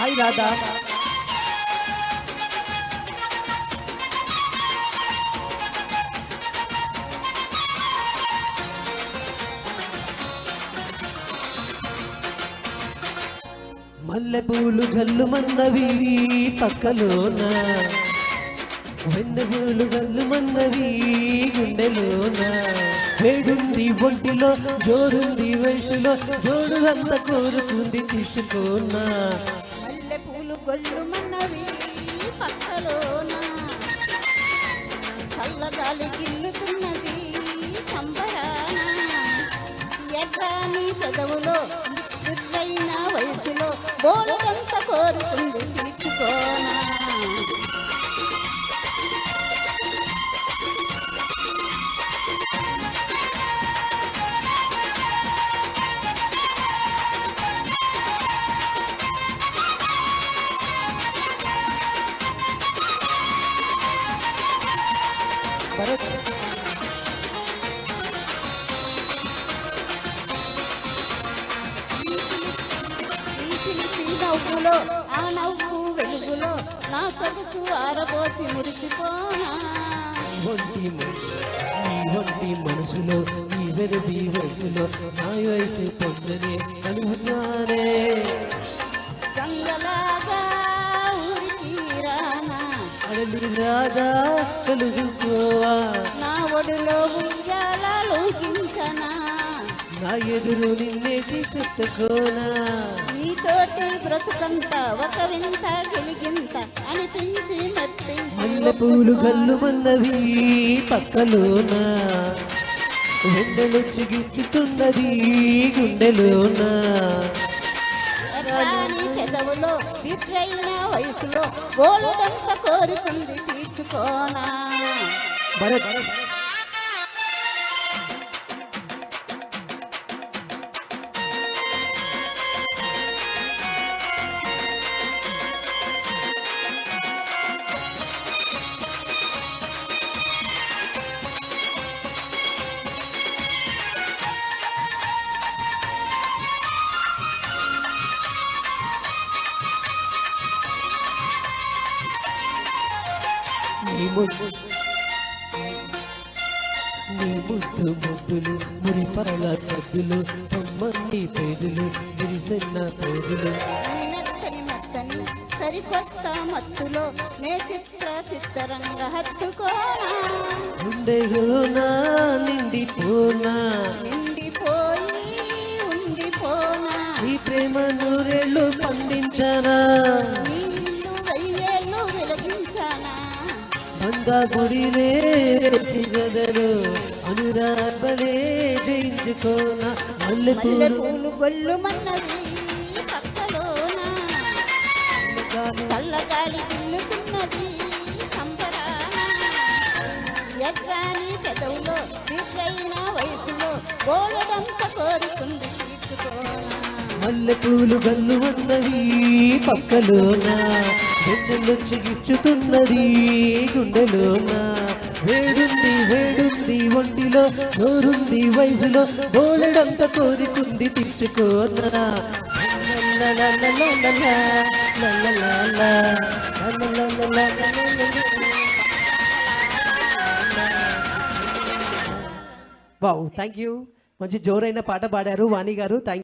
Hi Radha. మల్లెపూలు గల్లు మన్నవి పక్కలోన, వెన్నెపూలు గల్లు మన్నవి గుండెలోన. వేడుంది ఒంటిలో, జోరుంది వయసులో, జోడు అంత కోరుకుంది తీసుకోనా. మల్లెపూలు గొల్లు మన్నవి పక్కలోన, చల్లగాలి గిల్లుతున్నది సంబరాన. ఎర్రాని పెదవులో, ముద్దైన వయసులో, బోలెడంత కోరుకుంది తీర్చుకోనా. భరత్ నవ్వులో, ఆ నవ్వు వెలుగులో, నా సొగసు ఆరబోసి మురిసిపోనా. ఒంటి మనసులో, ఈ వెలుది వయసులో, నా వయసు పొందనే కలుగుతానే. గంగలాగా ఊరికి రానా, అడలి రాధా కలుగుకోవా. నా ఒడిలో ఉయ్యాలూగించనా. నా ఎదురు నిన్నే తీసుకోనా. నీతోటి బ్రతుకంత ఒక వింత గిలిగింత అనిపించి మెప్పించి. మల్లెపూలు గల్లు మన్నవి పక్కలోన, వెండలు చిగుచ్చుతున్నది గుండెలోన. ఎర్రాని పెదవులో, బిడ్రైన వయసులో, బోలెడంత కోరుకుంది తీర్చుకోనా. భరత్ నీ ముద్దు ముద్దులు, మురిపాల సద్దులు, తొమ్మంది పేదులు, గిరిజన్న పేదులు. నీ మెత్తని మెత్తని సరికొత్త మత్తులో, నే చిత్రంగ హత్తుకోనా. గుండెలోనా నిండిపోనా, నిండిపోయి ఉండిపోనా. ఈ ప్రేమ నూరేళ్ళు పండించనా. నీ ఇల్లు వెయ్యేళ్ళు వెలిగించానా. బంగా గుడిలే గదలు, అనురాగలే జయించుకోనా. మల్లెపూలు మల్లెపూలు గొల్లు మన్నవి పక్కలోన, చల్లగాలి గిల్లుతున్నది సంబరాన. ఎర్రాని పెదవులో, బిడ్రైన వయసులో, బోలెడంత కోరుకుంది తీర్చుకోనా. మల్లెపూలు గల్లు ఉన్నవి పక్కలోన, వెన్నెలు చిగుచ్చుతున్నది గుండెలోన. వేడుంది ఒంటిలో, జోరుంది వయసులో, బోలెడంత కోరుకుంది తీర్చుకోనా. Wow, thank you. మంచి జోరైన పాట పాడారు వాణి గారు. థ్యాంక్